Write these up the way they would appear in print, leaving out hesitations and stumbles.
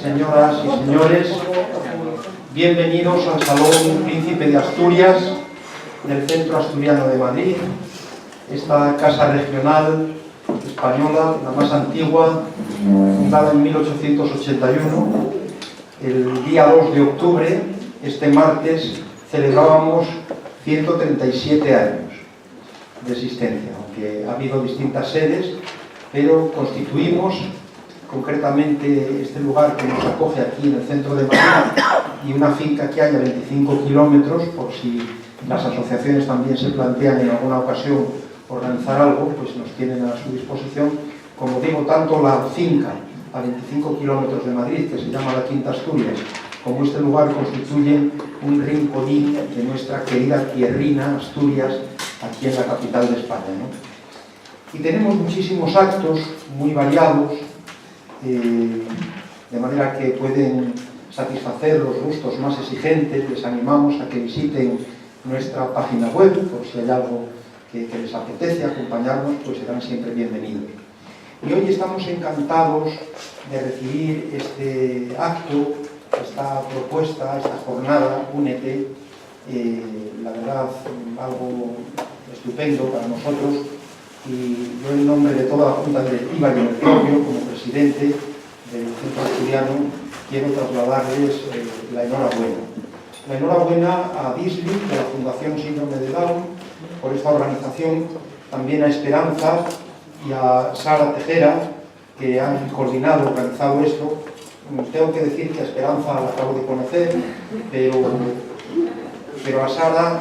señoras y señores, bienvenidos al Salón Príncipe de Asturias del Centro Asturiano de Madrid, esta casa regional española, la más antigua, fundada en 1881. El día 2 de octubre, este martes, celebrábamos 137 años de existencia, aunque ha habido distintas sedes, pero constituimos concretamente este lugar que nos acoge aquí en el centro de Madrid y una finca que hay a 25 kilómetros, por si las asociaciones también se plantean en alguna ocasión organizar algo, pues nos tienen a su disposición. Como digo, tanto la finca a 25 kilómetros de Madrid, que se llama la Quinta Asturias, como este lugar constituyen un rinconín de nuestra querida tierrina Asturias, aquí en la capital de España, ¿no? Y tenemos muchísimos actos muy variados, de manera que pueden satisfacer los gustos más exigentes. Les animamos a que visiten nuestra página web, por si hay algo que les apetece acompañarnos, pues serán siempre bienvenidos. Y hoy estamos encantados de recibir este acto, esta propuesta, esta jornada, Únete, la verdad, algo estupendo para nosotros. Y yo, en nombre de toda la Junta Directiva y en el propio, como presidente del Centro Asturiano, quiero trasladarles la enhorabuena. La enhorabuena a Disney, de la Fundación Síndrome de Down, por esta organización, también a Esperanza y a Sara Tejera, que han coordinado, organizado esto. Tengo que decir que a Esperanza la acabo de conocer, pero a Sara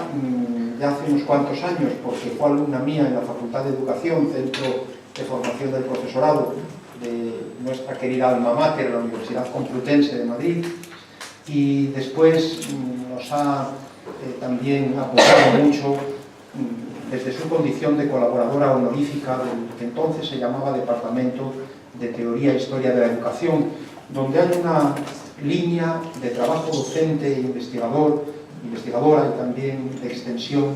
ya hace unos cuantos años, porque fue alumna mía en la Facultad de Educación, Centro de Formación del Profesorado de nuestra querida alma mater, la Universidad Complutense de Madrid, y después nos ha también apoyado mucho desde su condición de colaboradora honorífica del que entonces se llamaba Departamento de Teoría e Historia de la Educación, donde hay una línea de trabajo docente e investigadora y también de extensión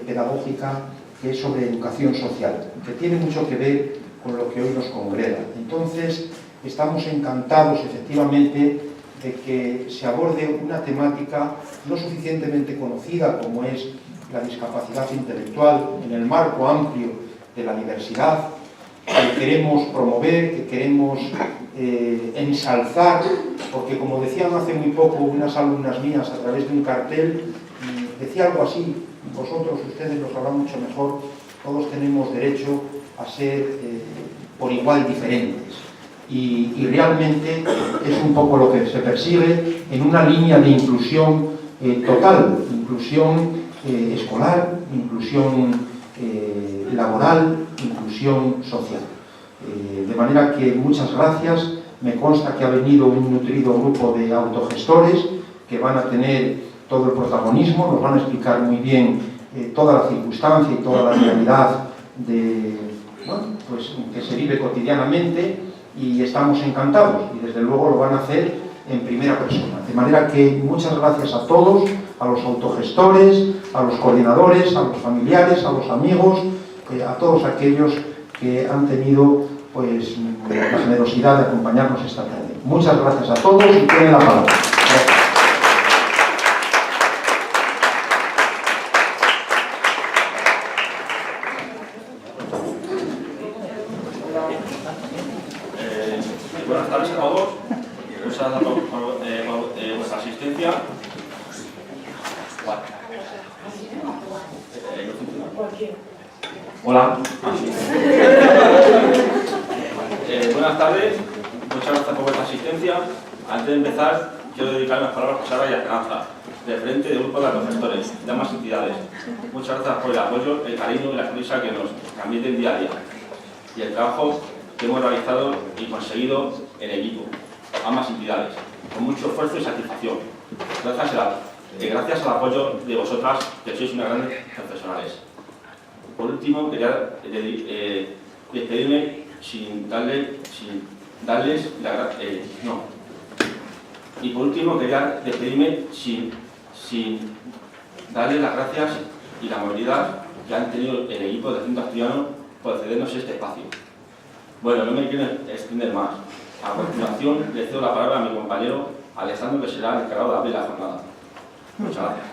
pedagógica, que es sobre educación social, que tiene mucho que ver con lo que hoy nos congrega. Entonces, estamos encantados, efectivamente, de que se aborde una temática no suficientemente conocida como es la discapacidad intelectual en el marco amplio de la diversidad, que queremos promover, que queremos ensalzar, porque, como decían hace muy poco unas alumnas mías a través de un cartel, decía algo así: vosotros, ustedes lo sabrán mucho mejor, todos tenemos derecho a ser por igual diferentes. Y realmente es un poco lo que se persigue en una línea de inclusión total, inclusión escolar, inclusión laboral, inclusión social. De manera que muchas gracias. Me consta que ha venido un nutrido grupo de autogestores que van a tener todo el protagonismo, nos van a explicar muy bien toda la circunstancia y toda la realidad pues, que se vive cotidianamente, y estamos encantados, y desde luego lo van a hacer en primera persona. De manera que muchas gracias a todos, a los autogestores, a los coordinadores, a los familiares, a los amigos, a todos aquellos que han tenido pues la generosidad de acompañarnos esta tarde. Muchas gracias a todos y tienen la palabra. Gracias. Buenas tardes a todos. Muchas gracias por vuestra asistencia. Hola. Buenas tardes, muchas gracias por vuestra asistencia. Antes de empezar, quiero dedicar unas palabras a Sara y a Esperanza, de frente del grupo de autogestores, de ambas entidades. Muchas gracias por el apoyo, el cariño y la sonrisa que nos transmiten día a día, y el trabajo que hemos realizado y conseguido en equipo, ambas entidades, con mucho esfuerzo y satisfacción. Gracias al apoyo de vosotras, que sois unas grandes profesionales. Por último, quería despedirme sin darles la Y por último, quería despedirme sin darles las gracias y la amabilidad que han tenido el equipo del Centro Asturiano por cedernos este espacio. Bueno, no me quiero extender más. A continuación, le cedo la palabra a mi compañero Alessandro, que será el encargado de abrir la jornada. Muchas gracias.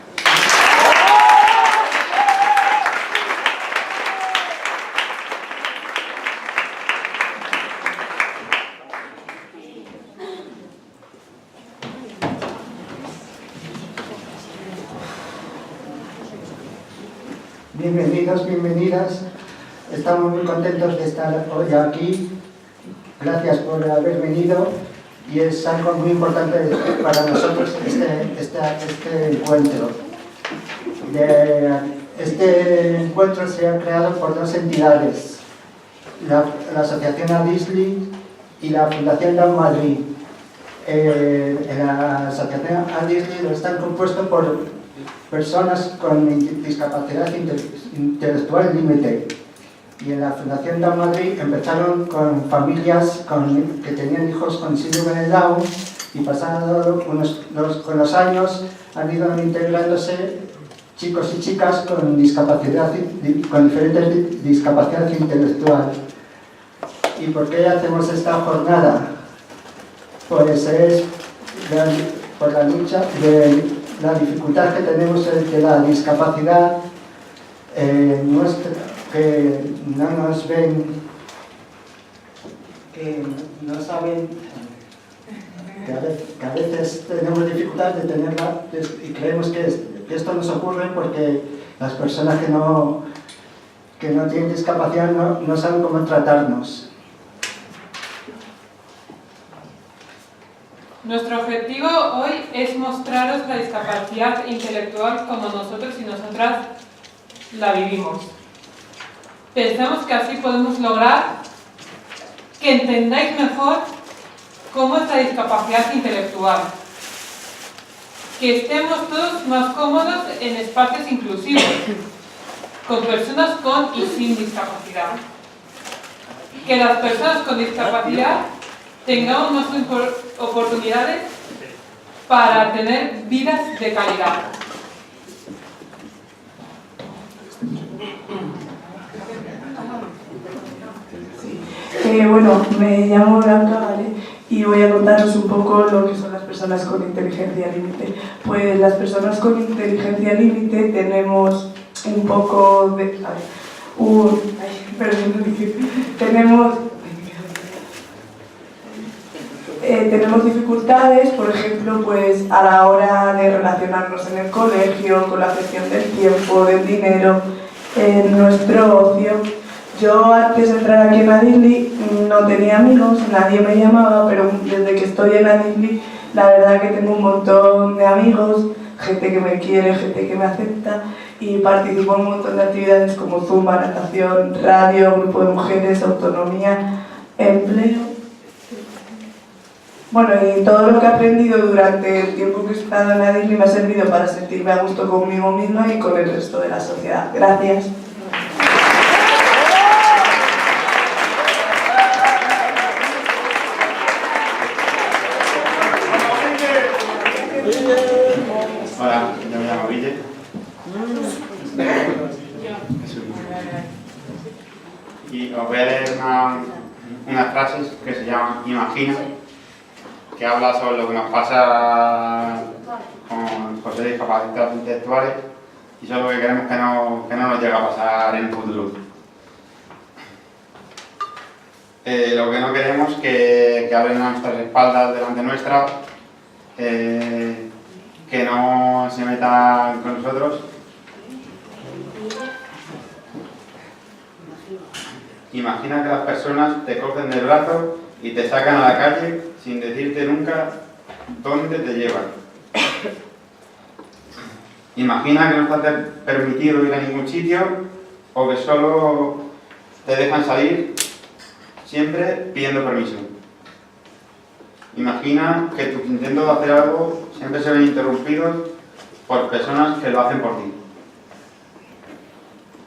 Bienvenidos, bienvenidas. Estamos muy contentos de estar hoy aquí. Gracias por haber venido y es algo muy importante para nosotros este encuentro. Este encuentro se ha creado por dos entidades, la Asociación Adisli y la Fundación Down Madrid. La Asociación Adisli están compuestos por personas con discapacidad intelectual límite. Y en la Fundación Down Madrid empezaron con familias que tenían hijos con síndrome de Down y pasado con los años han ido integrándose chicos y chicas con diferentes discapacidades intelectual. ¿Y por qué hacemos esta jornada? Pues es por la lucha de la dificultad que tenemos de la discapacidad nuestra, que no nos ven, que no saben, que a veces tenemos dificultad de tenerla y creemos que esto nos ocurre porque las personas que no tienen discapacidad no saben cómo tratarnos. Nuestro objetivo hoy es mostraros la discapacidad intelectual como nosotros y nosotras la vivimos. Pensamos que así podemos lograr que entendáis mejor cómo es la discapacidad intelectual, que estemos todos más cómodos en espacios inclusivos, con personas con y sin discapacidad, que las personas con discapacidad tengamos más oportunidades para tener vidas de calidad. Bueno, me llamo Blanca, ¿vale? Y voy a contaros un poco lo que son las personas con inteligencia límite. Pues las personas con inteligencia límite tenemos un poco de... Tenemos dificultades, por ejemplo, pues a la hora de relacionarnos en el colegio, con la gestión del tiempo, del dinero, en nuestro ocio. Yo antes de entrar aquí en Adisli no tenía amigos, nadie me llamaba, pero desde que estoy en Adisli la verdad que tengo un montón de amigos, gente que me quiere, gente que me acepta y participo en un montón de actividades como Zumba, natación, radio, grupo de mujeres, autonomía, empleo. Bueno, y todo lo que he aprendido durante el tiempo que he estado en Adisli me ha servido para sentirme a gusto conmigo misma y con el resto de la sociedad. Gracias. Hola, yo me llamo Ville. Y os voy a leer unas frases que se llaman Imagina, que habla sobre lo que nos pasa con poseer discapacidades intelectuales y sobre lo que queremos que no nos llegue a pasar en el futuro. Lo que no queremos es que hablen a nuestras espaldas delante nuestra, que no se metan con nosotros. Imagina que las personas te cogen del brazo y te sacan a la calle sin decirte nunca dónde te llevan. Imagina que no está permitido ir a ningún sitio o que solo te dejan salir siempre pidiendo permiso. Imagina que tus intentos de hacer algo siempre se ven interrumpidos por personas que lo hacen por ti.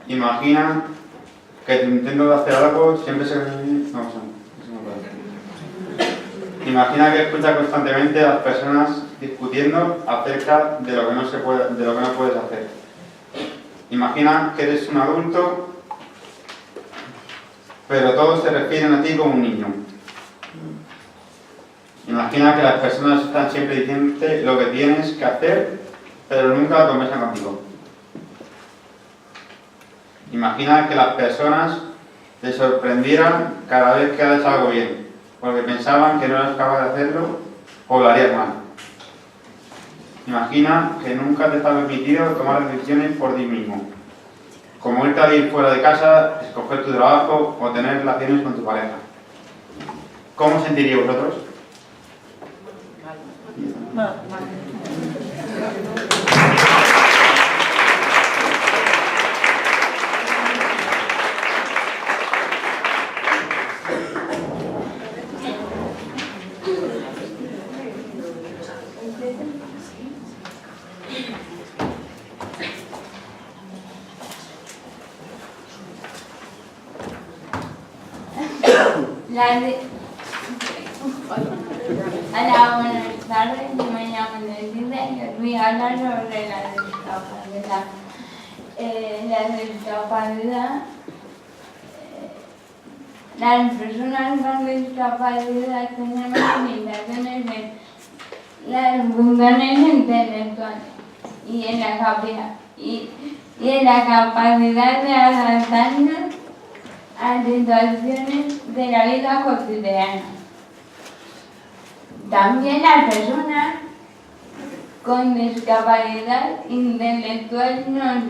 Imagina que tu intento de hacer algo siempre se ven... Imagina que escuchas constantemente a las personas discutiendo acerca de lo que no puedes hacer. Imagina que eres un adulto, pero todos se refieren a ti como un niño. Imagina que las personas están siempre diciéndote lo que tienes que hacer, pero nunca conversan contigo. Imagina que las personas te sorprendieran cada vez que haces algo bien, porque pensaban que no eras capaz de hacerlo o lo harías mal. Imagina que nunca te está permitido tomar decisiones por ti mismo, como irte a vivir fuera de casa, escoger tu trabajo o tener relaciones con tu pareja. ¿Cómo sentiríais vosotros? Hola, buenas tardes, me llamo Necida y os voy a hablar sobre la discapacidad. La discapacidad, las personas con discapacidad tenemos limitaciones en las funciones intelectuales y en la capacidad de adaptarnos a situaciones de la vida cotidiana. También las personas con discapacidad intelectual nos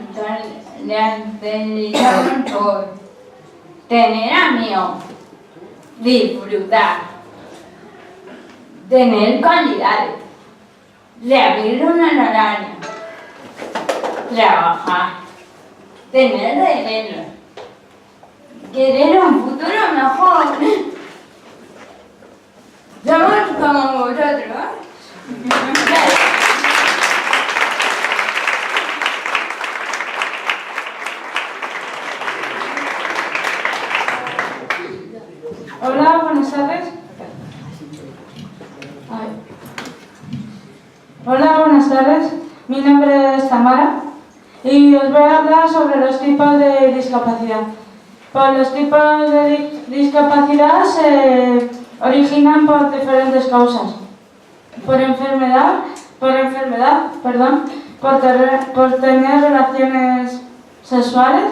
caracterizamos por tener amigos, disfrutar, tener cualidades, seguir un horario, trabajar, tener deberes, querer un futuro mejor. Somos como vosotros. Hola, buenas tardes. Hola, buenas tardes. Mi nombre es Tamara y os voy a hablar sobre los tipos de discapacidad. Pues los tipos de discapacidad se originan por diferentes causas. Por enfermedad, por tener relaciones sexuales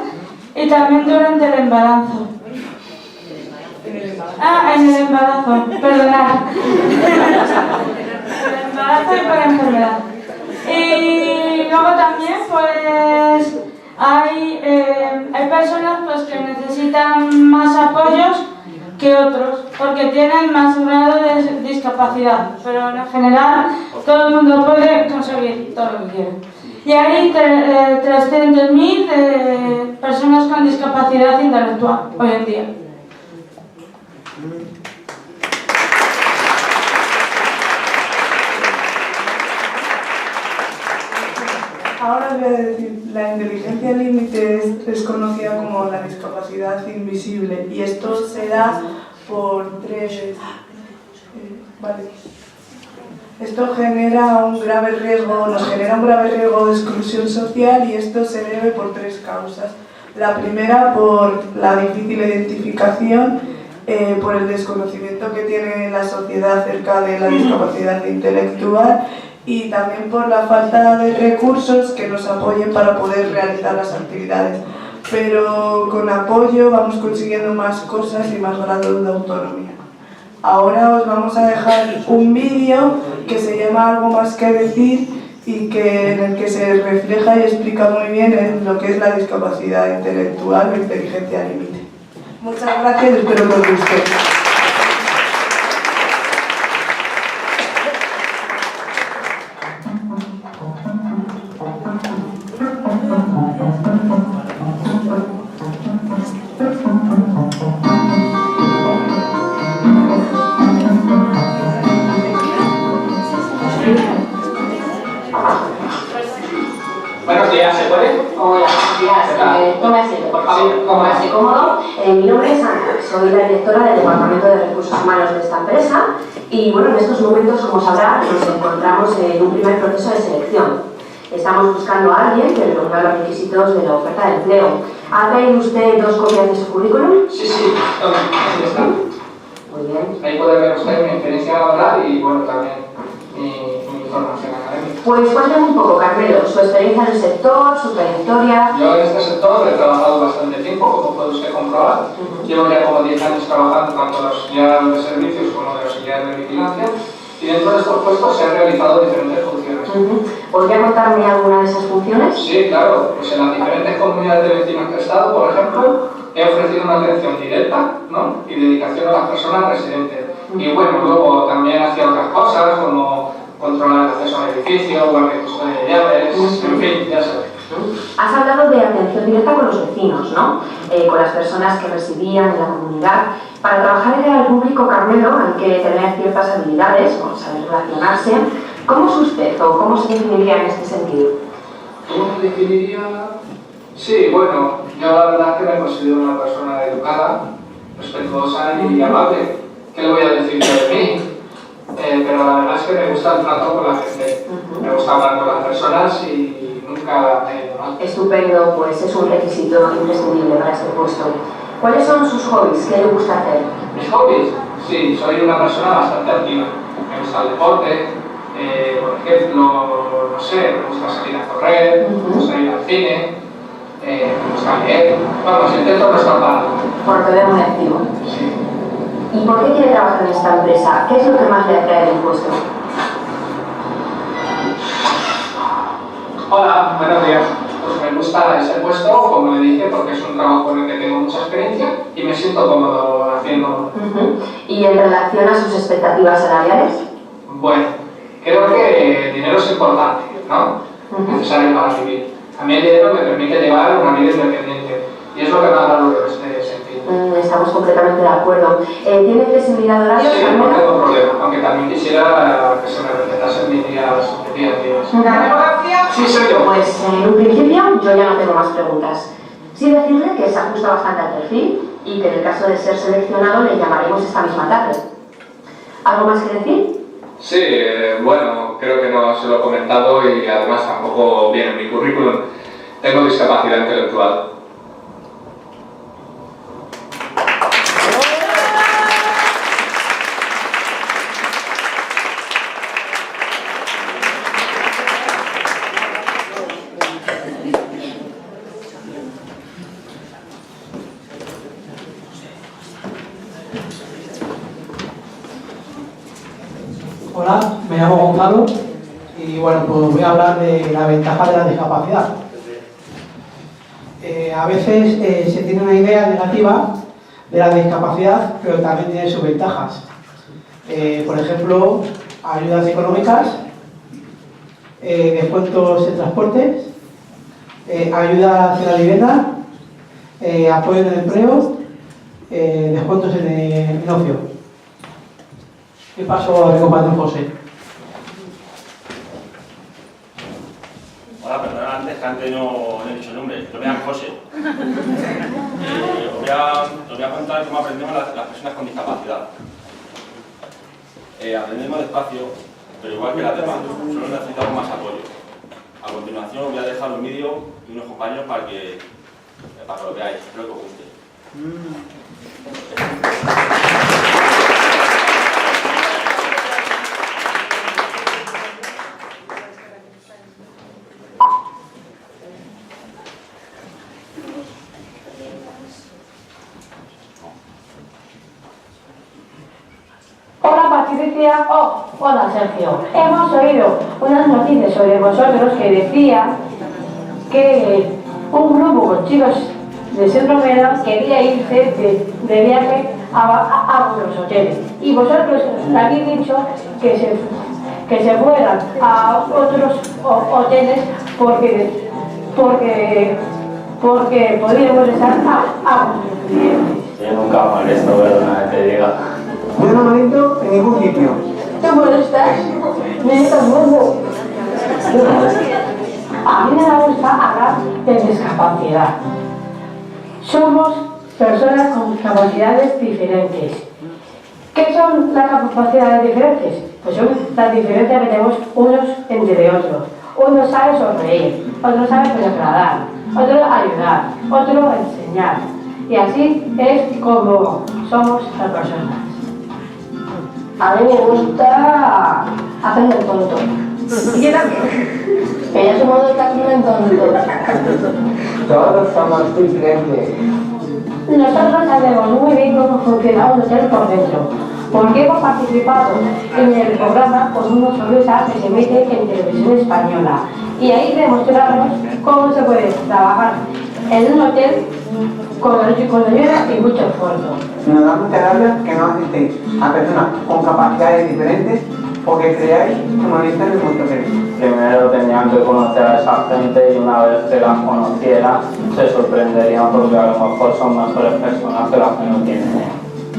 y también durante el embarazo. En el embarazo, perdonad. El embarazo y por enfermedad. Y luego también pues hay personas pues, que necesitan más apoyos que otros, porque tienen más grado de discapacidad, pero en general todo el mundo puede conseguir todo lo que quiera. Y hay 300.000 personas con discapacidad intelectual hoy en día. Ahora voy a decir, la inteligencia límite es conocida como la discapacidad invisible y esto se da por tres... Vale. Esto genera un grave riesgo, nos genera un grave riesgo de exclusión social y esto se debe por tres causas. La primera por la difícil identificación, por el desconocimiento que tiene la sociedad acerca de la discapacidad intelectual y también por la falta de recursos que nos apoyen para poder realizar las actividades. Pero con apoyo vamos consiguiendo más cosas y más grado de autonomía. Ahora os vamos a dejar un vídeo que se llama Algo más que decir y en el que se refleja y explica muy bien lo que es la discapacidad intelectual o inteligencia límite. Muchas gracias y espero que os guste. Buenos días, ¿se puede? Hola, buenos días. Tome asiento, por favor. Póngase cómodo. Mi nombre es Ana, soy la directora del Departamento de Recursos Humanos de esta empresa y bueno, en estos momentos, como sabrá, nos encontramos en un primer proceso de selección. Estamos buscando a alguien que reúna los requisitos de la oferta de empleo. ¿Ha traído usted 2 copias de su currículum? Sí, toma, ¿dónde está? Muy bien. Ahí puede ver usted mi experiencia laboral y bueno, también mi formación académica. Pues cuéntame un poco, Carmelo, su experiencia en el sector, su trayectoria. Yo en este sector he trabajado bastante tiempo, como puede usted comprobar. Llevo ya como 10 años trabajando tanto de auxiliar de servicios como de auxiliar de vigilancia. Y dentro de estos puestos se han realizado diferentes funciones. ¿Podría contarme alguna de esas funciones? Sí, claro. Pues en las diferentes comunidades de vecinos que he estado, por ejemplo, he ofrecido una atención directa, ¿no?, y dedicación a las personas residentes. Y bueno, luego también hacía otras cosas como controlar el acceso al edificio, guardia y custodia de llaves, en fin, ya sabes. Has hablado de atención directa con los vecinos, ¿no? Con las personas que residían en la comunidad. Para trabajar en el público, Carmelo, hay que tener ciertas habilidades, como saber relacionarse. ¿Cómo es usted o cómo se definiría en este sentido? ¿Cómo me definiría? Sí, bueno, yo la verdad es que me considero una persona educada, respetuosa y amable. ¿Qué le voy a decir yo de mí? Pero la verdad es que me gusta el trato con la gente. Me gusta hablar con las personas y nunca me he ido mal. Estupendo, pues es un requisito imprescindible para este puesto. ¿Cuáles son sus hobbies? ¿Qué le gusta hacer? ¿Mis hobbies? Sí, soy una persona bastante activa. Me gusta el deporte, por ejemplo, no sé, me gusta salir a correr, me gusta ir al cine, me gusta leer. Vamos, intento no escapar. Por lo que veo muy activo. Sí. ¿Y por qué quiere trabajar en esta empresa? ¿Qué es lo que más le atrae del puesto? Hola, buenos días. Pues me gusta ese puesto, como le dije, porque es un trabajo en el que tengo mucha experiencia y me siento cómodo haciéndolo. ¿Y en relación a sus expectativas salariales? Bueno, creo que el dinero es importante, ¿no? Necesario para vivir. A mí el dinero me permite llevar una vida independiente y es lo que más valoro en este sentido. Estamos completamente de acuerdo. ¿Tiene flexibilidad de horarios? Sí, no tengo problema, aunque también quisiera que se me respetasen mis días libres. ¿La demografía? Sí, soy yo. Pues en un principio yo ya no tengo más preguntas. Sí decirle que se ajusta bastante al perfil y que en el caso de ser seleccionado le llamaremos esta misma tarde. ¿Algo más que decir? Sí, bueno, creo que no se lo he comentado y además tampoco viene en mi currículum. Tengo discapacidad intelectual. Hola, me llamo Gonzalo y bueno, pues voy a hablar de la ventaja de la discapacidad. A veces se tiene una idea negativa de la discapacidad, pero también tiene sus ventajas. Por ejemplo, ayudas económicas, descuentos en transportes, ayudas en la vivienda, apoyo en el empleo, descuentos en ocio. Y paso a mi compañero José. Hola, perdona, antes no he dicho el nombre. Yo me llamo José. Os voy a contar cómo aprendemos las personas con discapacidad. Aprendemos despacio, pero igual que las demás, solo necesitamos más apoyo. A continuación os voy a dejar un vídeo de unos compañeros para que lo veáis. Espero que os guste. Hola Patricia, hola Sergio. Hemos oído unas noticias sobre vosotros que decía que un grupo con chicos de síndrome de Down quería irse de viaje a unos hoteles. Y vosotros habéis dicho que se fueran a otros hoteles porque podríamos estar a vuestros clientes. Yo nunca molesto, perdona que te diga. Yo no molesto en ningún sitio. ¿Te molestas? Me estás bobo. A mí me gusta hablar de discapacidad. Somos personas con capacidades diferentes. ¿Qué son las capacidades diferentes? Pues son las diferencias que tenemos unos entre otros. Uno sabe sonreír, otro sabe persuadir, otro ayudar, otro enseñar. Y así es como somos las personas. A mí me gusta hacerme el tonto. Y yo también. Que ya somos dos que hacen el tonto. Todos somos diferentes. Nosotros sabemos muy bien cómo funciona un hotel por dentro, porque hemos participado en el programa con unos sorpresas que se emite en televisión española. Y ahí demostramos cómo se puede trabajar en un hotel con ayuda y mucho esfuerzo. Nos da mucha rabia que no asistéis a personas con capacidades diferentes porque creáis que molestan en vuestro hotel. Primero tenían que conocer a esa gente y una vez que las conocieran se sorprenderían porque a lo mejor son mejores personas que las que no tienen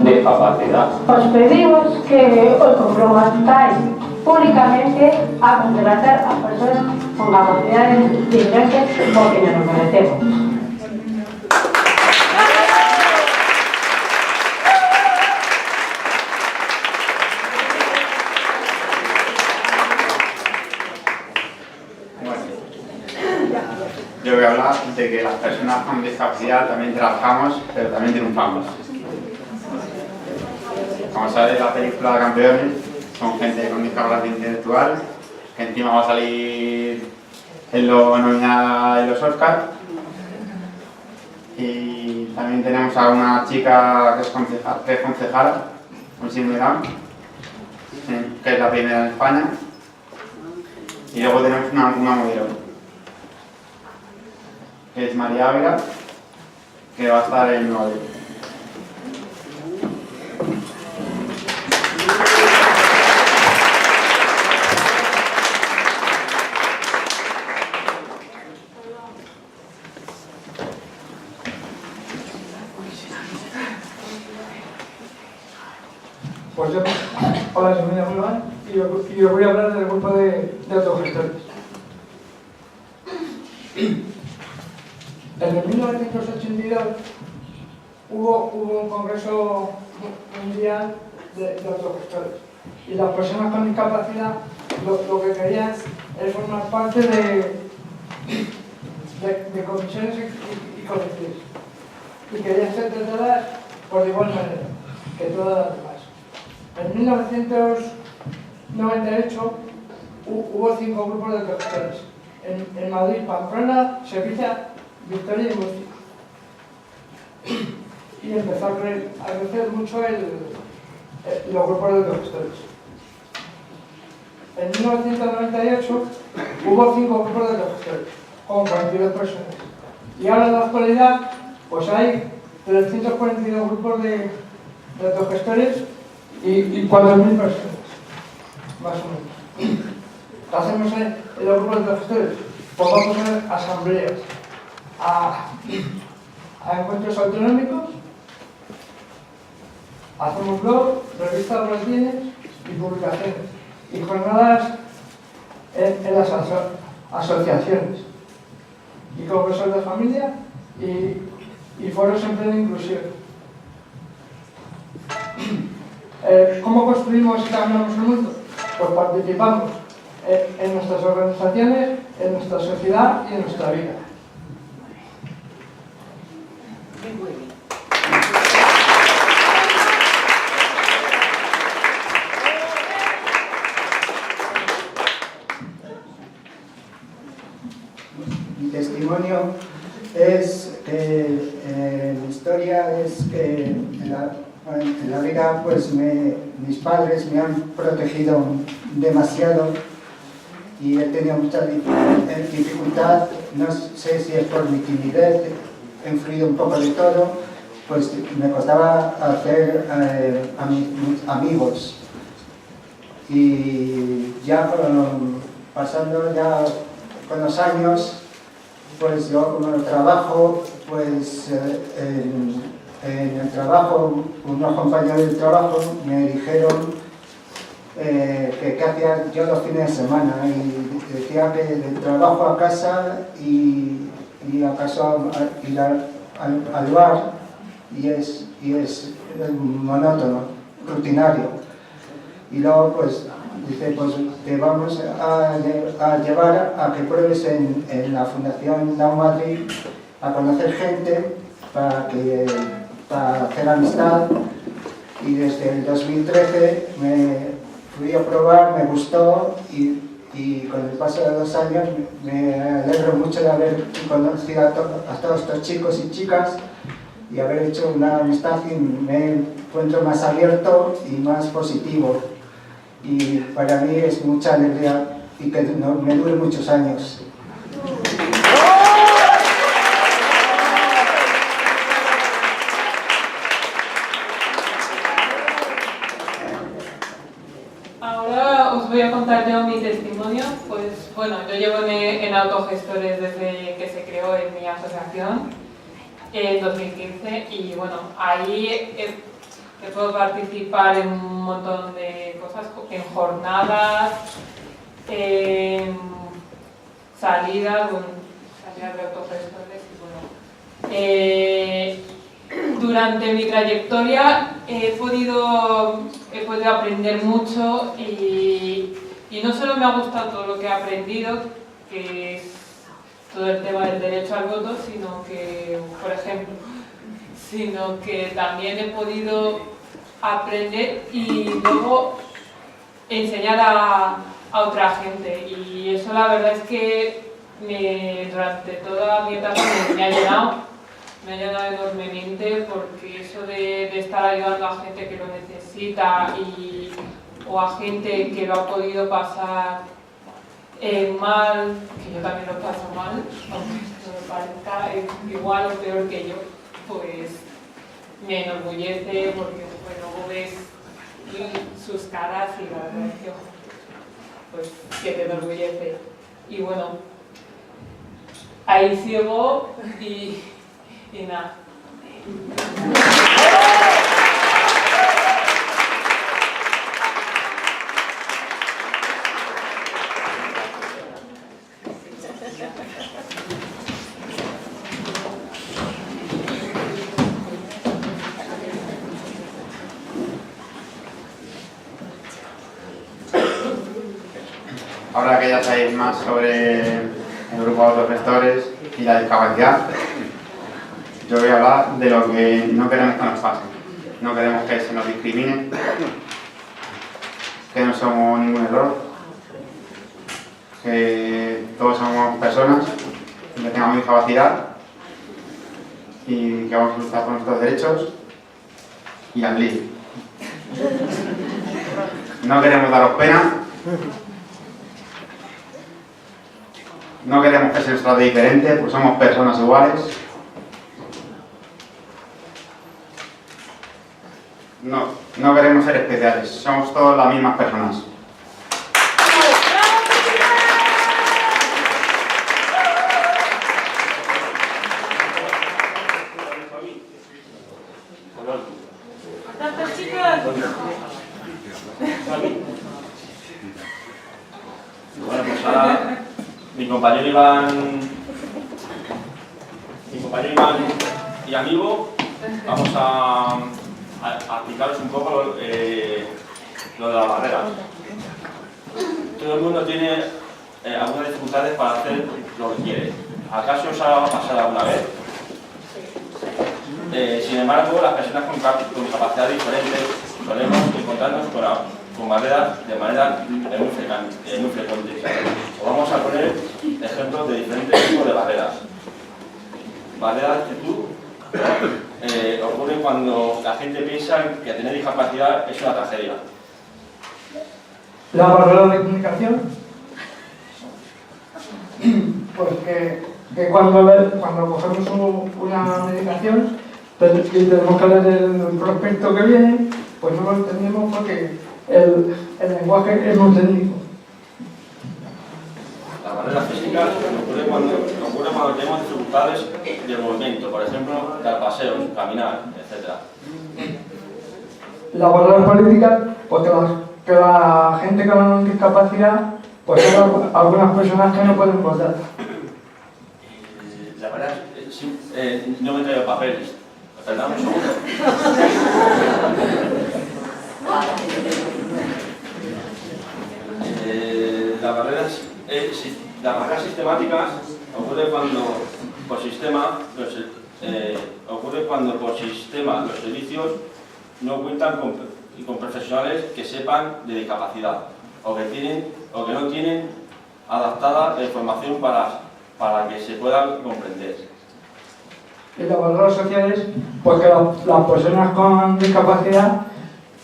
discapacidad. Os pedimos que os comprometáis públicamente a contratar a personas con capacidades diferentes porque nos lo merecemos. Yo voy a hablar de que las personas con discapacidad también trabajamos, pero también triunfamos. Como sabéis, la película de Campeones son gente con discapacidad intelectual, que encima va a salir en lo nominada en los Oscars. Y también tenemos a una chica que es concejala, con síndrome de Down, que es la primera en España. Y luego tenemos una modelo, que es María Ávila, que va a estar en Nueva York. Pues yo, hola, soy Miguel Mulán y os voy a hablar del grupo de autogestores. En el 1982 hubo un congreso mundial de autogestores y las personas con discapacidad lo que querían es formar parte de comisiones y colectivos y querían ser tratadas por igual manera que todas las demás. En 1998 hubo 5 grupos de autogestores en Madrid, Pamplona, Sevilla, Victoria y Murcia. Y empezó a crecer mucho los grupos de autogestores. En 1998 hubo 5 grupos de autogestores, con 42 personas. Y ahora en la actualidad pues hay 342 grupos de autogestores y 4.000 personas, más o menos. ¿Qué hacemos en los grupos de autogestores? Pues vamos a asambleas, a encuentros autonómicos, hacemos blog, revistas, boletines y publicaciones y jornadas en las asociaciones y congresos de familia y foros en plena inclusión. ¿Cómo construimos y cambiamos el mundo? Pues participamos en nuestras organizaciones, en nuestra sociedad y en nuestra vida. Mi testimonio es que mi historia es que en la vida pues mis padres me han protegido demasiado y he tenido mucha dificultad, no sé si es por mi timidez, he influido un poco de todo, pues me costaba hacer a mis amigos. Y ya pasando ya con los años, pues yo como trabajo, pues en el trabajo, unos compañeros del trabajo me dijeron que qué hacía yo los fines de semana y decía que del trabajo a casa y acaso ir al bar y es monótono, rutinario. Y luego pues dice, pues te vamos a llevar a que pruebes en la Fundación Down Madrid a conocer gente para hacer amistad y desde el 2013 me fui a probar, me gustó y con el paso de los años me alegro mucho de haber conocido a todos estos chicos y chicas y haber hecho una amistad y me encuentro más abierto y más positivo. Y para mí es mucha alegría y que me dure muchos años. Ahora os voy a contar yo mi testimonio. Pues bueno, yo llevo en Autogestores desde que se creó en mi asociación en 2015 y bueno, ahí he podido participar en un montón de cosas, en jornadas, en salidas de Autogestores y bueno. Durante mi trayectoria he podido aprender mucho y no solo me ha gustado todo lo que he aprendido, que es todo el tema del derecho al voto, sino que, por ejemplo, también he podido aprender y luego enseñar a otra gente. Y eso la verdad es que durante toda mi etapa me ha llenado enormemente, porque eso de estar ayudando a gente que lo necesita o a gente que lo ha podido pasar mal, que yo también lo paso mal, aunque esto me parezca igual o peor que yo, pues me enorgullece porque luego ves sus caras y la verdad es que, pues, que te enorgullece. Y bueno, ahí sigo y nada. Ahora que ya sabéis más sobre el grupo de autogestores y la discapacidad, yo voy a hablar de lo que no queremos que nos pase. No queremos que se nos discrimine, que no somos ningún error, que todos somos personas, que tengamos discapacidad y que vamos a luchar por nuestros derechos y al lío. No queremos daros pena, no queremos que se nos trate diferente, pues somos personas iguales. No queremos ser especiales, somos todas las mismas personas. Bueno, pues ahora mi compañero Iván y amigo, vamos a explicaros un poco lo de las barreras. Todo el mundo tiene algunas dificultades para hacer lo que quiere. ¿Acaso os ha pasado alguna vez? Sin embargo, las personas con discapacidad diferentes solemos encontrarnos con barreras de manera muy frecuente. Os vamos a poner ejemplos de diferentes tipos de barreras. Barreras de actitud ocurren cuando la gente piensa que tener discapacidad es una tragedia. La barrera de comunicación, pues que cuando cogemos una medicación y tenemos que leer el prospecto que viene, pues no lo entendemos porque el lenguaje es muy técnico. La barrera física ocurre cuando tenemos dificultades de movimiento, por ejemplo, dar paseos, caminar, etc. La barrera política, pues que la gente con discapacidad, pues son algunas personas que no pueden votar. La verdad no me traigo papeles. Perdón, un segundo. Las barreras sistemáticas ocurren cuando por sistema los servicios no cuentan con profesionales que sepan de discapacidad o que no tienen adaptada la información para que se puedan comprender. Y los valores sociales, porque las personas con discapacidad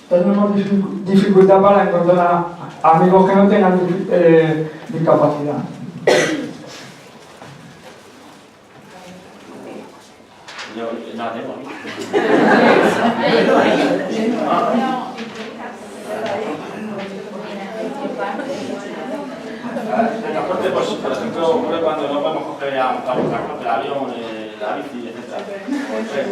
tenemos dificultad para encontrar amigos que no tengan discapacidad. Yo nada tengo. El transporte, pues, por ejemplo, ocurre cuando no podemos coger ya un transporte, el avión, la bici, etc. O el tren.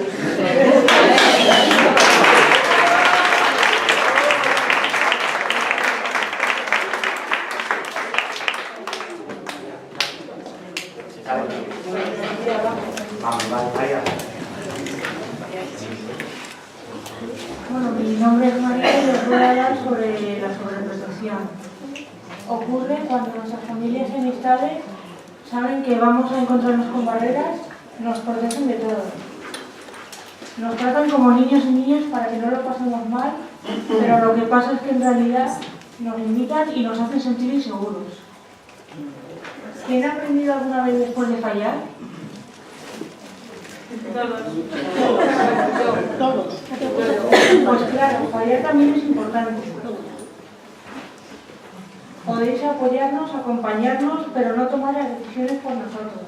Bueno, mi nombre es María y os voy a hablar sobre la sobreprotección. Ocurre cuando nuestras familias y amistades saben que vamos a encontrarnos con barreras, nos protegen de todo. Nos tratan como niños y niñas para que no lo pasemos mal, pero lo que pasa es que en realidad nos limitan y nos hacen sentir inseguros. ¿Quién ha aprendido alguna vez después de fallar? Todos. Pues claro, fallar también es importante. Podéis apoyarnos, acompañarnos, pero no tomar las decisiones por nosotros.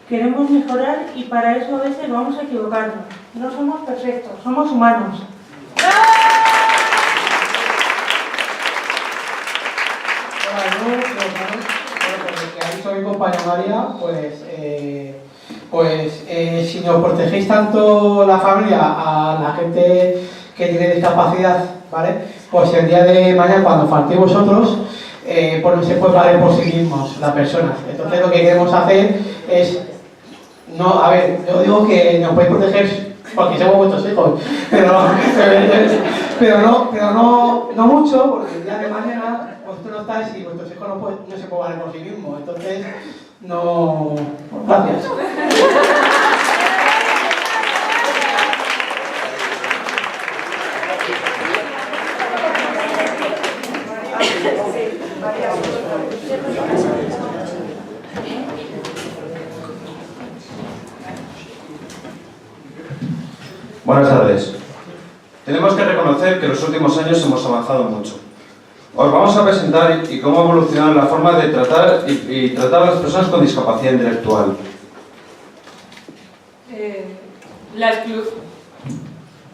Queremos mejorar y para eso a veces vamos a equivocarnos. No somos perfectos, somos humanos. Soy mi compañera María, si nos protegéis tanto la familia a la gente que tiene discapacidad, ¿vale? Pues el día de mañana, cuando faltéis vosotros, pues no se puede valer por sí mismos las personas. Entonces lo que queremos hacer es, no, a ver, yo digo que nos podéis proteger porque somos vuestros hijos, pero no mucho, porque el día de mañana vosotros no estáis y vuestros hijos no se pueden valer por sí mismos. Entonces, no... Gracias. Buenas tardes. Tenemos que reconocer que en los últimos años hemos avanzado mucho. Os vamos a presentar y cómo ha evolucionado la forma de tratar y tratar a las personas con discapacidad intelectual.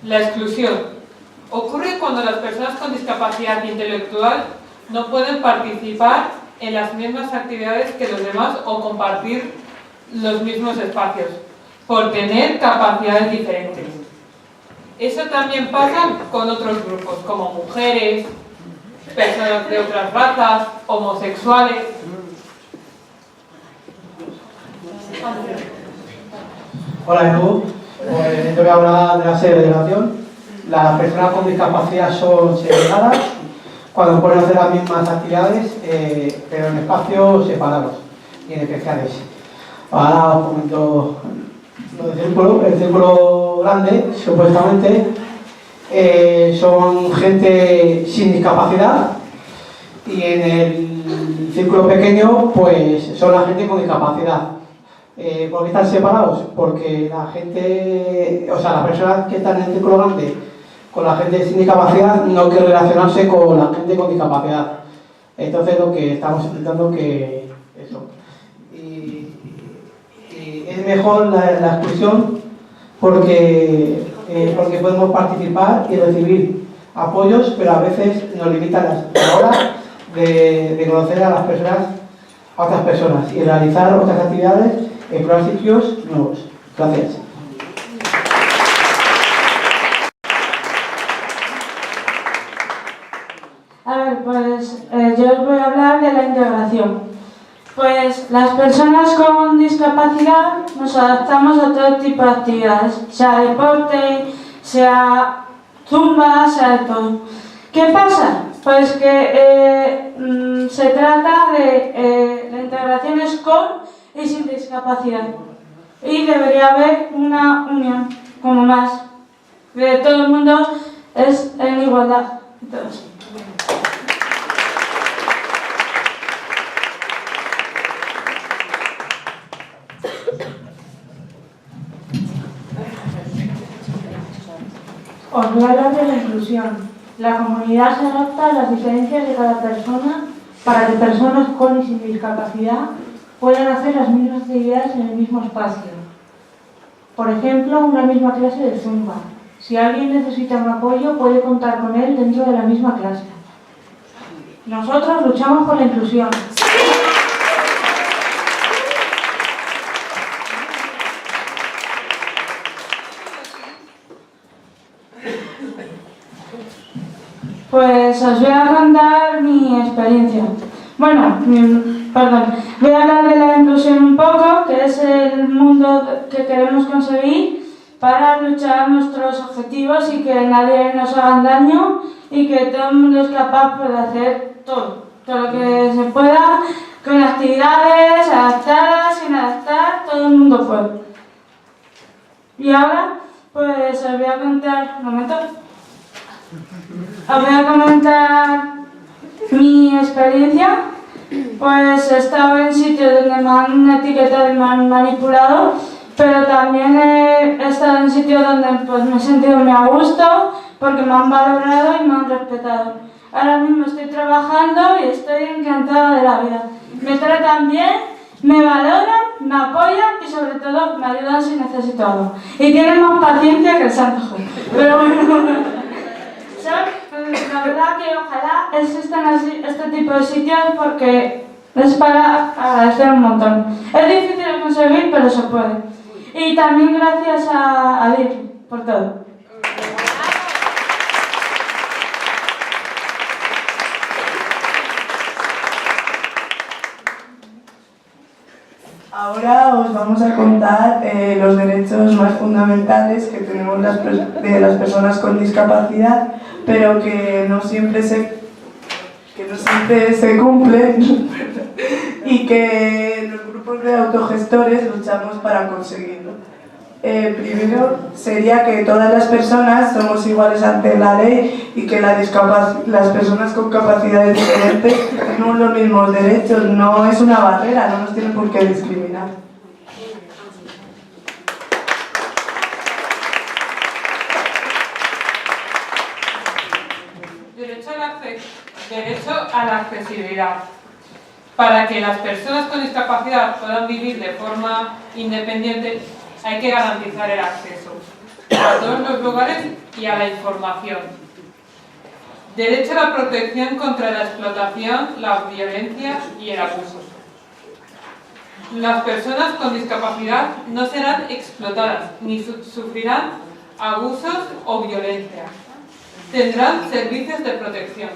La exclusión. Ocurre cuando las personas con discapacidad intelectual no pueden participar en las mismas actividades que los demás o compartir los mismos espacios, por tener capacidades diferentes. Eso también pasa con otros grupos, como mujeres, personas de otras razas, homosexuales. Hola, Edu. Pues te voy a hablar de la segregación. Las personas con discapacidad son segregadas cuando pueden hacer las mismas actividades, pero en espacios separados y en especiales. Ahora os comento lo del círculo. El círculo grande, supuestamente, son gente sin discapacidad, y en el círculo pequeño, pues son la gente con discapacidad. ¿Por qué están separados? Porque la gente, o sea, las personas que están en el círculo grande con la gente sin discapacidad no quieren relacionarse con la gente con discapacidad. Entonces lo que estamos intentando que eso. Y es mejor la exclusión porque podemos participar y recibir apoyos, pero a veces nos limitan a la hora de conocer a las personas, a otras personas, y realizar otras actividades en probar sitios nuevos. Gracias. A ver, pues yo os voy a hablar de la integración. Pues las personas con discapacidad nos adaptamos a todo tipo de actividades, sea deporte, sea zumba, sea de todo. ¿Qué pasa? Pues que se trata de la integración es con y sin discapacidad. Y debería haber una unión, como más de todo el mundo es en igualdad. Entonces, os voy a hablar de la inclusión. La comunidad se adapta a las diferencias de cada persona para que personas con y sin discapacidad puedan hacer las mismas actividades en el mismo espacio. Por ejemplo, una misma clase de Zumba. Si alguien necesita un apoyo, puede contar con él dentro de la misma clase. Nosotros luchamos por la inclusión. pues os voy a contar mi experiencia. Bueno, voy a hablar de la inclusión un poco, que es el mundo que queremos conseguir para luchar nuestros objetivos y que nadie nos haga daño y que todo el mundo es capaz de hacer todo lo que se pueda, con actividades adaptadas, sin adaptar, todo el mundo puede. Y ahora, pues os voy a contar, un momento, os voy a comentar mi experiencia. Pues he estado en sitios donde me han etiquetado y me han manipulado, pero también he estado en sitios donde pues, me he sentido muy a gusto porque me han valorado y me han respetado. Ahora mismo estoy trabajando y estoy encantada de la vida. Me tratan bien, me valoran, me apoyan y sobre todo me ayudan si necesito algo. Y tienen más paciencia que el santo Job. Pero bueno, la verdad que ojalá existan este tipo de sitios porque es para agradecer un montón. Es difícil de conseguir, pero se puede. Y también gracias a Dios por todo. Ahora os vamos a contar los derechos más fundamentales que tenemos de las personas con discapacidad, pero que no siempre se cumplen y que los grupos de autogestores luchamos para conseguirlo. Primero sería que todas las personas somos iguales ante la ley y que las personas con capacidades diferentes tenemos los mismos derechos. No es una barrera, no nos tienen por qué discriminar. Derecho a la accesibilidad. Para que las personas con discapacidad puedan vivir de forma independiente, hay que garantizar el acceso a todos los lugares y a la información. Derecho a la protección contra la explotación, la violencia y el abuso. Las personas con discapacidad no serán explotadas ni sufrirán abusos o violencia. Tendrán servicios de protección.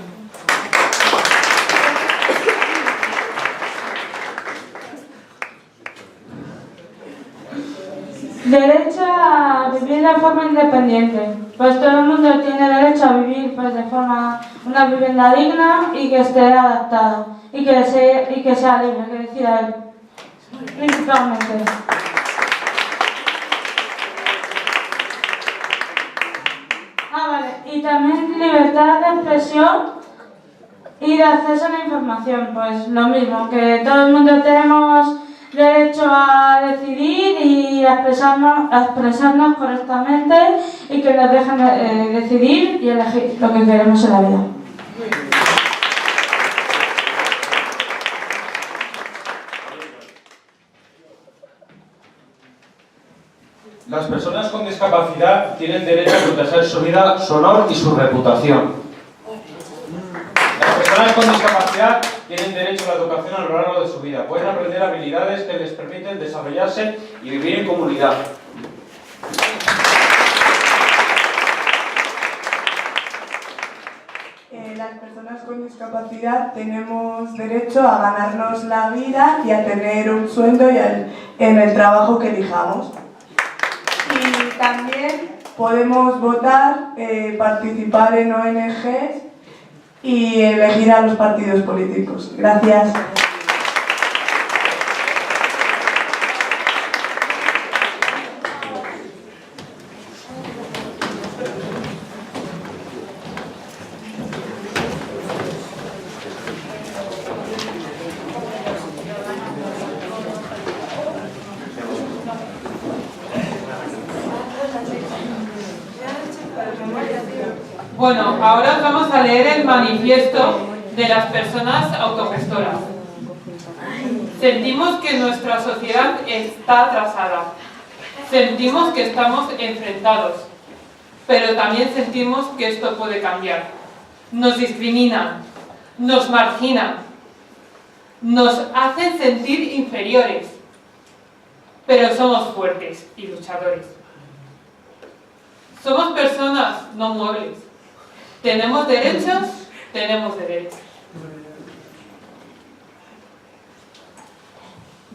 Derecho a vivir de forma independiente. Pues todo el mundo tiene derecho a vivir pues, de forma una vivienda digna y que esté adaptada y que sea libre, que decida él, principalmente. Vale. Y también libertad de expresión y de acceso a la información. Pues lo mismo, que todo el mundo tenemos derecho a decidir y a expresarnos correctamente y que nos dejen decidir y elegir lo que queremos en la vida. Las personas con discapacidad tienen derecho a proteger su vida, su honor y su reputación. Las personas con discapacidad tienen derecho a la educación a lo largo de su vida. Pueden aprender habilidades que les permiten desarrollarse y vivir en comunidad. Las personas con discapacidad tenemos derecho a ganarnos la vida y a tener un sueldo en el trabajo que elijamos. Y también podemos votar, participar en ONGs y elegir a los partidos políticos. Gracias. Bueno, ahora os vamos a leer el manifiesto de las personas autogestoras. Sentimos que nuestra sociedad está atrasada. Sentimos que estamos enfrentados. Pero también sentimos que esto puede cambiar. Nos discriminan, nos marginan, nos hacen sentir inferiores. Pero somos fuertes y luchadores. Somos personas, no muebles. Tenemos derechos, tenemos derechos.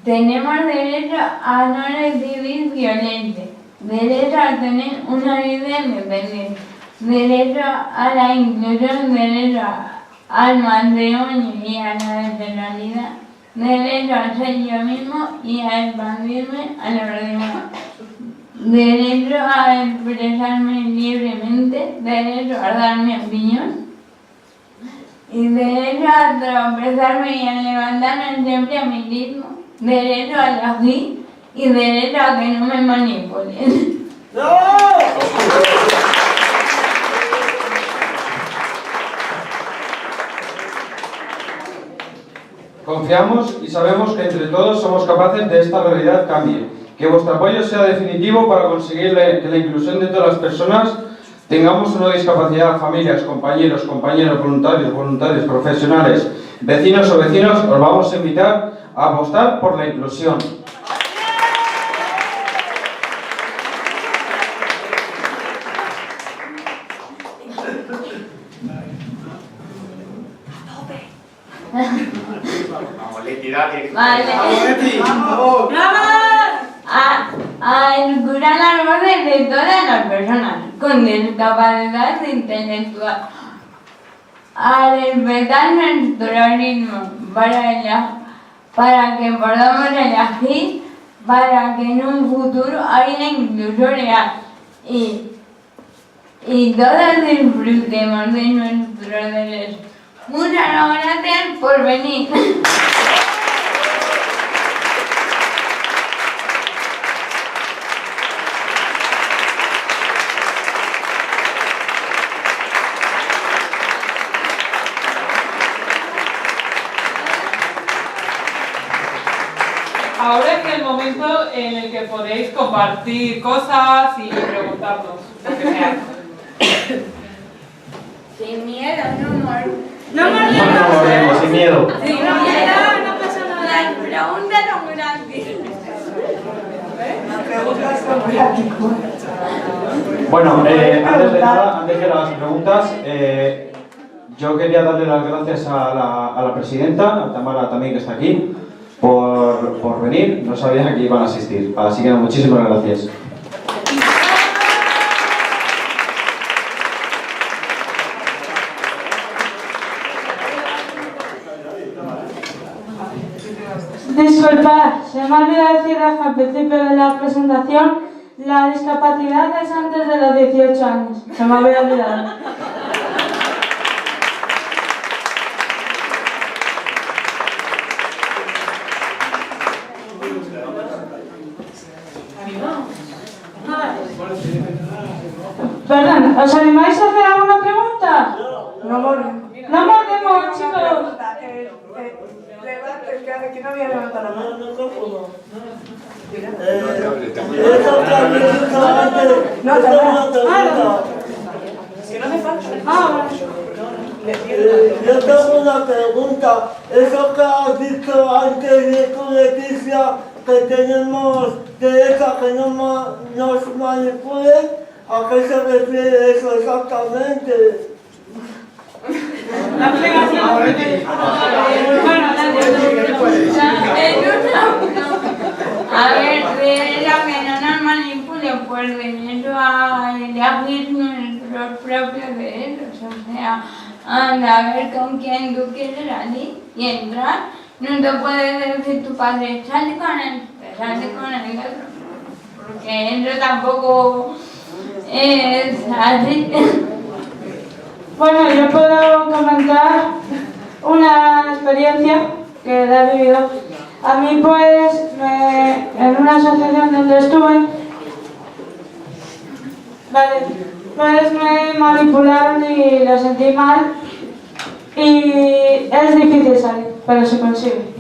Tenemos derecho a no recibir violencia, derecho a tener una vida independiente, derecho a la inclusión, derecho al matrimonio y a la nacionalidad, derecho a ser yo mismo y a expandirme a los demás, derecho a expresarme libremente, derecho a dar mi opinión y derecho a tropezarme y a levantarme siempre a mi ritmo, derecho a elegir y derecho a que no me manipulen. Confiamos y sabemos que entre todos somos capaces de esta realidad cambie. Que vuestro apoyo sea definitivo para conseguir que la inclusión de todas las personas tengamos una discapacidad, familias, compañeros, voluntarios, profesionales, vecinos o vecinos, os vamos a invitar a apostar por la inclusión. Vamos, Leti, dale. Vale. ¡Vamos! A escuchar las voces de todas las personas con discapacidad intelectual, a respetar nuestro ritmo para que podamos elegir, para que en un futuro haya inclusión real y todos disfrutemos de nuestros derechos. Muchas gracias por venir. Ahora es el momento en el que podéis compartir cosas y preguntarnos lo que sea. Sin miedo, no morimos. No morimos, sin miedo. Sin miedo, no pasa nada. Las preguntas son gratis. Las preguntas son gratis. Bueno, antes de nada, antes de las preguntas, yo quería darle las gracias a la presidenta, a Tamara también que está aquí, por venir. No sabía que iban a asistir, así que muchísimas gracias. Disculpad, se me ha olvidado decir al principio de la presentación, la discapacidad es antes de los 18 años. Se me había olvidado. Perdón, ¿os animáis a hacer alguna pregunta? No mordemos. No mordemos, chicos. Que no había levantado la mano. Que no hace falta. Yo tengo una pregunta. Eso que has dicho antes de tu Leticia, que tenemos derecho a que no nos manipulen, ¿a qué se refiere eso exactamente? La explicación. Bueno, a ver, derecho a que no nos manipulen, pues derecho a elegir nuestros propios derechos, o sea, a ver con quién tú quieres salir y entrar. No te puedes decir tu padre, sale con él, sale con el otro, porque eso tampoco es así. Bueno, yo puedo comentar una experiencia que he vivido. A mí, pues, en una asociación donde estuve, vale, pues me manipularon y lo sentí mal. Y es difícil salir, pero se consigue.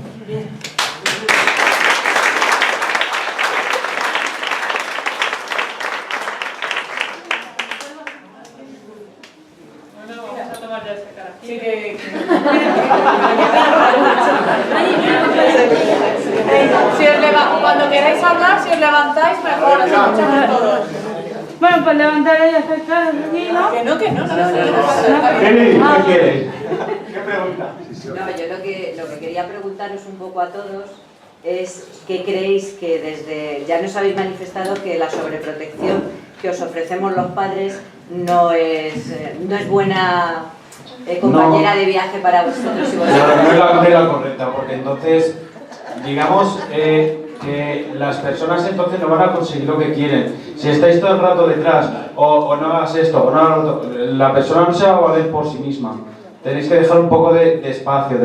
Cuando queráis hablar, si os levantáis, mejor, os escuchamos todos. Bueno, pues levantaré y acercar aquí, ¿no? Que no. ¿Qué quieres? ¿Qué pregunta? No, yo lo que quería preguntaros un poco a todos es qué creéis que desde... Ya nos habéis manifestado que la sobreprotección que os ofrecemos los padres no es buena compañera de viaje para vosotros y vosotros. No es la manera correcta, porque entonces, digamos, que las personas entonces no van a conseguir lo que quieren. Si estáis todo el rato detrás, o no hagas esto, o no hagas lo otro, la persona no se va a valer por sí misma. Tenéis que dejar un poco de espacio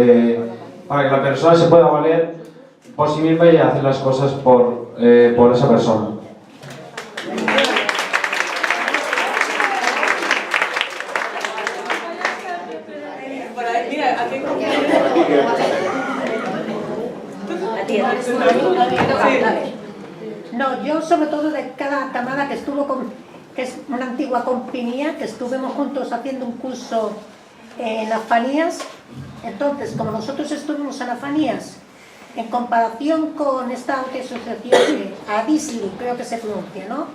para que la persona se pueda valer por sí misma y hacer las cosas por esa persona. No, yo sobre todo de cada camada que estuvo que es una antigua compañía, que estuvimos juntos haciendo un curso en las Fanías. Entonces, como nosotros estuvimos en las Fanías, en comparación con esta otra asociación, Adisli, creo que se pronuncia, ¿no?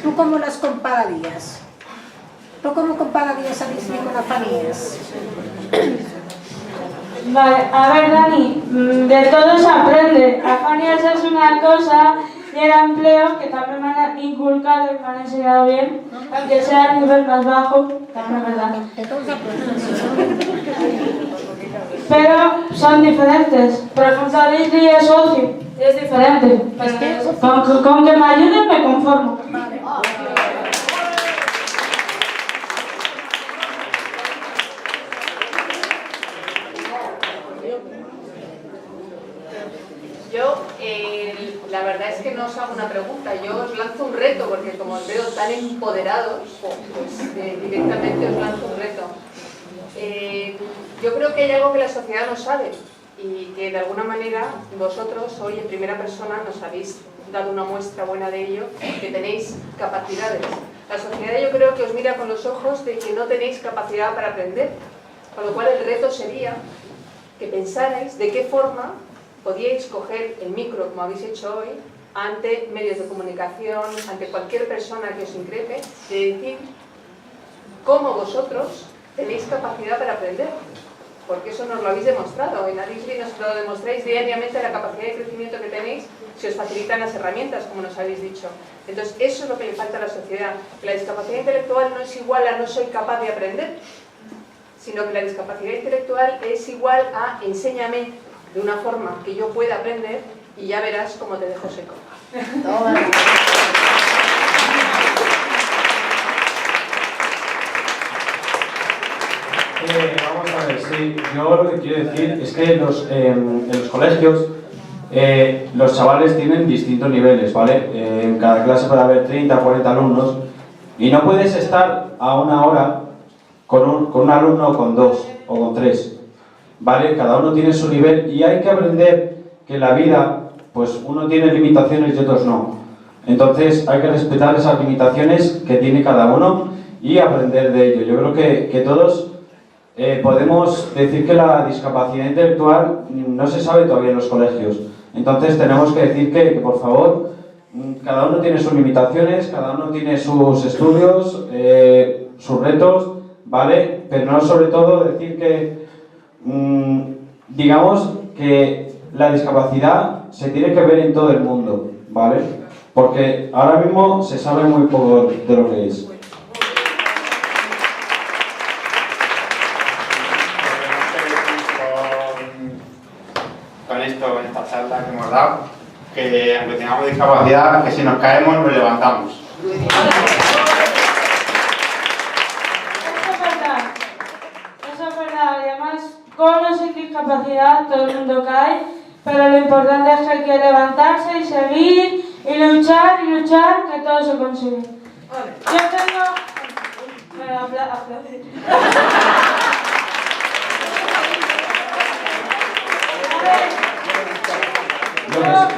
¿Tú cómo las compararías? ¿Tú cómo compararías Adisli con las Fanías? Vale, a ver, Dani, de todo se aprende. Afanias es una cosa y el empleo que también me han inculcado y me han enseñado bien, aunque sea a nivel más bajo, también es verdad. Pero son diferentes. Por ejemplo, Disney es ocio, es diferente. Con que me ayuden me conformo. Yo, la verdad es que no os hago una pregunta, yo os lanzo un reto, porque como os veo tan empoderados, pues directamente os lanzo un reto. Yo creo que hay algo que la sociedad no sabe y que de alguna manera vosotros hoy en primera persona nos habéis dado una muestra buena de ello, que tenéis capacidades. La sociedad yo creo que os mira con los ojos de que no tenéis capacidad para aprender, con lo cual el reto sería que pensarais de qué forma podíais coger el micro, como habéis hecho hoy, ante medios de comunicación, ante cualquier persona que os increpe, de decir cómo vosotros tenéis capacidad para aprender. Porque eso nos lo habéis demostrado. En Adisli nos lo demostráis diariamente la capacidad de crecimiento que tenéis si os facilitan las herramientas, como nos habéis dicho. Entonces, eso es lo que le falta a la sociedad. Que la discapacidad intelectual no es igual a no soy capaz de aprender, sino que la discapacidad intelectual es igual a enséñame de una forma que yo pueda aprender y ya verás cómo te dejo seco. Vamos a ver, sí, yo lo que quiero decir es que en los colegios los chavales tienen distintos niveles, ¿vale? En cada clase puede haber 30 o 40 alumnos y no puedes estar a una hora con un alumno o con dos o con tres, ¿vale? Cada uno tiene su nivel y hay que aprender que en la vida, pues uno tiene limitaciones y otros no. Entonces hay que respetar esas limitaciones que tiene cada uno y aprender de ello. Yo creo que todos podemos decir que la discapacidad intelectual no se sabe todavía en los colegios. Entonces tenemos que decir que por favor, cada uno tiene sus limitaciones, cada uno tiene sus estudios, sus retos, ¿vale? Pero no sobre todo decir que, digamos que la discapacidad se tiene que ver en todo el mundo, ¿vale? Porque ahora mismo se sabe muy poco de lo que es. Con esta charla que hemos dado, que aunque tengamos discapacidad, que si nos caemos nos levantamos. Eso es verdad, y además con o sin discapacidad todo el mundo cae, pero lo importante es que hay que levantarse y seguir y luchar, que todo se consigue. Yo tengo... aplaudir.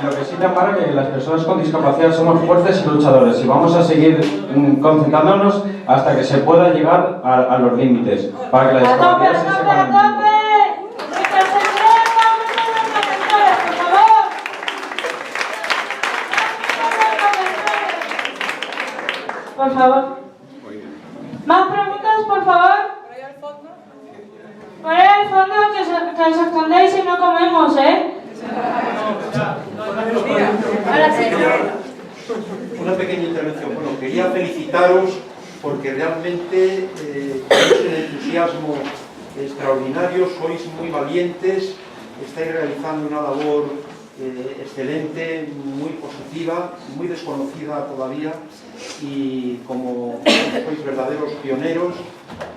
Lo que sí te ampara que las personas con discapacidad somos fuertes y luchadores y vamos a seguir concentrándonos hasta que se pueda llegar a los límites para que la discapacidad se sepa. Por favor. ¿Más preguntas, por favor? Por ahí al fondo, que os escondéis y no comemos, ¿eh? Una pequeña intervención. Bueno, quería felicitaros porque realmente tenéis un entusiasmo extraordinario, sois muy valientes, estáis realizando una labor excelente, muy positiva, muy desconocida todavía, y como sois verdaderos pioneros,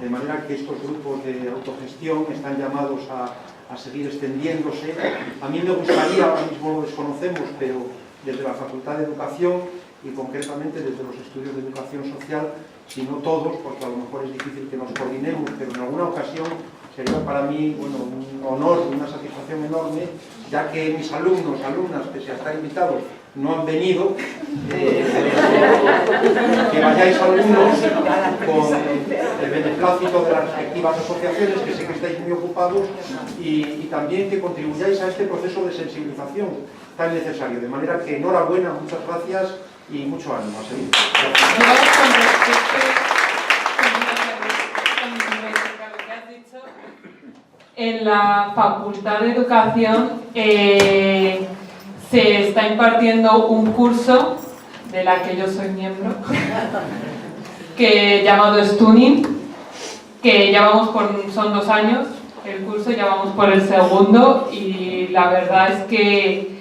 de manera que estos grupos de autogestión están llamados a seguir extendiéndose. A mí me gustaría, ahora mismo lo desconocemos, pero desde la Facultad de Educación y concretamente desde los estudios de Educación Social, si no todos, porque a lo mejor es difícil que nos coordinemos, pero en alguna ocasión sería para mí, bueno, un honor y una satisfacción enorme, ya que mis alumnos, alumnas, pese a estar invitados, no han venido, que vayáis algunos con el beneplácito de las respectivas asociaciones, que sé que estáis muy ocupados, y también que contribuyáis a este proceso de sensibilización tan necesario. De manera que enhorabuena, muchas gracias y mucho ánimo. A seguir. En la Facultad de Educación se está impartiendo un curso de la que yo soy miembro, llamado Stunning, que ya vamos son 2 años el curso, ya vamos por el segundo, y la verdad es que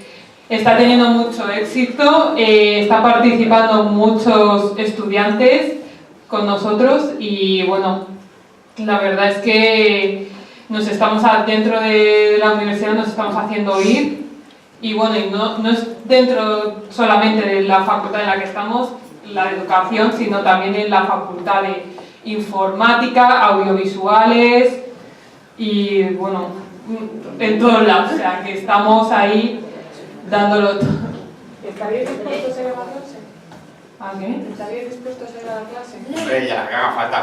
está teniendo mucho éxito, está participando muchos estudiantes con nosotros, y bueno, la verdad es que nos estamos dentro de la universidad, nos estamos haciendo oír, y bueno, y no es dentro solamente de la facultad en la que estamos, la de educación, sino también en la facultad de informática, audiovisuales y bueno, en todos lados, o sea que estamos ahí dándolo todo. ¿Estaríais dispuestos a ir a la clase? ¿A qué? ¿Estaríais dispuestos a ir a la clase? Hombre, ya, que haga falta.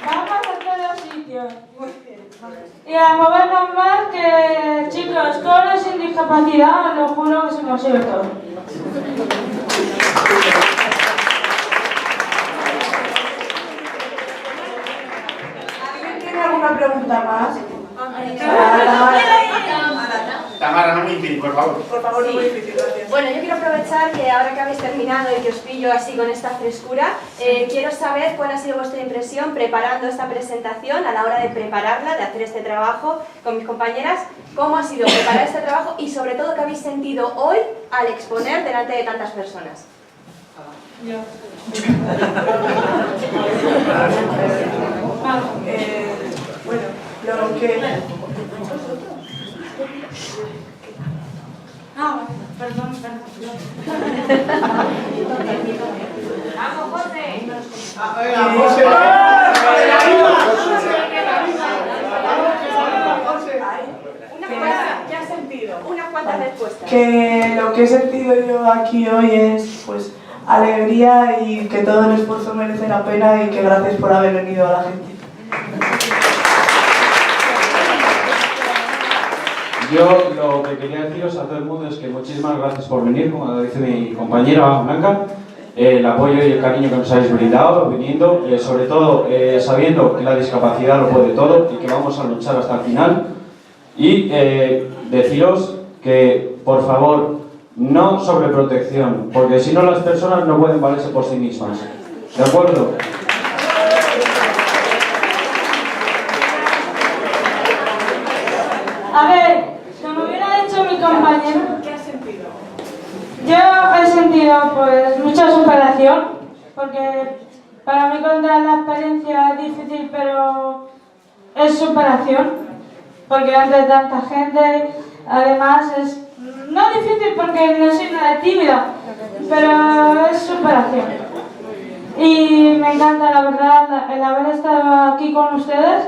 Vamos a hacer los sitios. Y a movernos más, que chicos, con o sin discapacidad, os lo juro que se consigue todo. ¿Alguien tiene alguna pregunta más? Tamara, no muy difícil, por favor. Por favor, no muy difícil, gracias. Bueno, yo quiero aprovechar que ahora que habéis terminado y que os pillo así con esta frescura, quiero saber cuál ha sido vuestra impresión preparando esta presentación, a la hora de prepararla, de hacer este trabajo con mis compañeras, cómo ha sido preparar este trabajo y sobre todo qué habéis sentido hoy al exponer delante de tantas personas. Bueno, lo que... Perdón. ¡Vamos, José! ¿Qué has sentido? Unas cuantas respuestas. Que lo que he sentido yo aquí hoy es, pues, alegría y que todo el esfuerzo merece la pena y que gracias por haber venido a la gente. Yo lo que quería deciros a todo el mundo es que muchísimas gracias por venir, como dice mi compañera Blanca, el apoyo y el cariño que nos habéis brindado viniendo, sobre todo sabiendo que la discapacidad lo puede todo y que vamos a luchar hasta el final, y deciros que por favor no sobreprotección, porque si no las personas no pueden valerse por sí mismas, ¿de acuerdo? A ver, como hubiera dicho mi compañero, ¿Qué has sentido? yo he sentido pues mucha superación, porque para mí contar la experiencia es difícil, pero es superación, porque ante tanta gente, además es no difícil porque no soy nada tímida, pero es superación. Y me encanta, la verdad, el haber estado aquí con ustedes,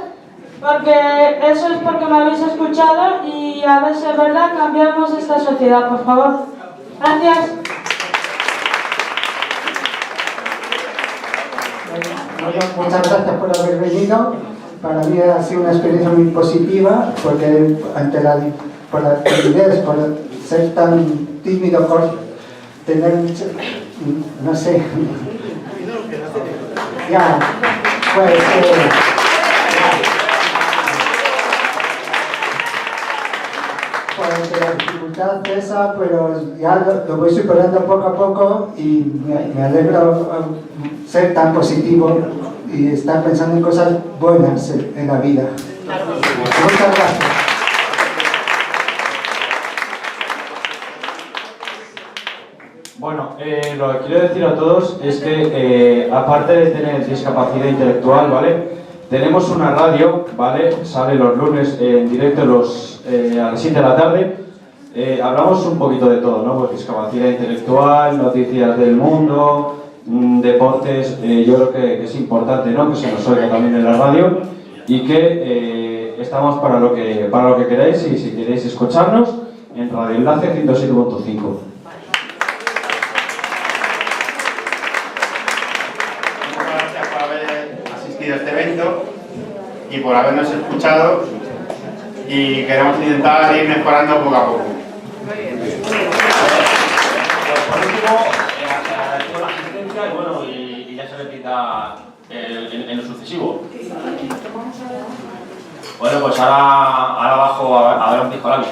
porque eso es porque me habéis escuchado y a ver si es verdad cambiamos esta sociedad, por favor. Gracias. Muchas gracias por haber venido. Para mí ha sido una experiencia muy positiva, porque por la timidez, por ser tan tímido, por tener, no sé, ya, pues, pues la dificultad esa, pero ya lo voy superando poco a poco y me alegro ser tan positivo y estar pensando en cosas buenas en la vida. Muchas gracias. Bueno, lo que quiero decir a todos es que aparte de tener discapacidad intelectual, ¿vale? Tenemos una radio, ¿vale? Sale los lunes en directo a las 7 de la tarde. Hablamos un poquito de todo, ¿no? Pues discapacidad intelectual, noticias del mundo, deportes. Yo creo que es importante, ¿no? Que se nos oiga también en la radio y que estamos para lo que queráis, y si queréis escucharnos en Radio Enlace 107.5. A este evento y por habernos escuchado, y queremos intentar ir mejorando poco a poco. Muy bien. Por último, agradezco la asistencia y bueno, y ya se repita en lo sucesivo. Bueno, pues ahora bajo a ver un pisco labio.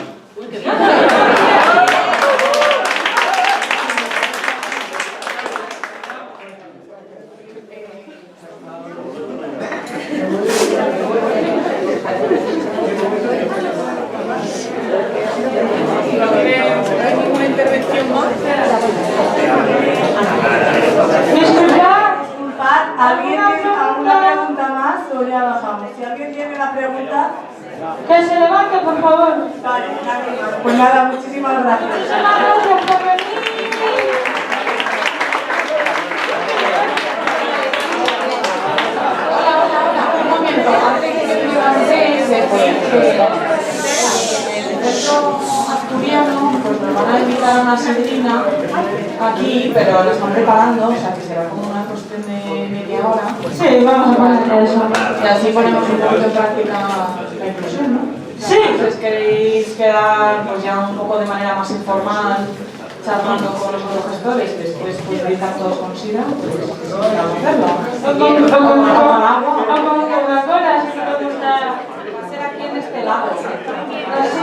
¿Alguien tiene alguna pregunta más o ya bajamos? Si alguien tiene una pregunta, que se levante, por favor. Vale, pues nada, muchísimas gracias. Muchísimas gracias por venir. Un momento, antes que se decir que el centro asturiano pues nos van a invitar a una sardina aquí, pero lo están preparando, o sea que será como una cuestión de media hora. Sí, vamos a poner eso. Y así ponemos un poquito en práctica la inclusión, ¿no? Sí. Entonces queréis quedar pues ya un poco de manera más informal, charlando con los otros gestores, y después pues realizar todos con SIDA, pues vamos a hacerlo. O con Coca-Cola, si no me gusta. Va a ser aquí en este lado. Así.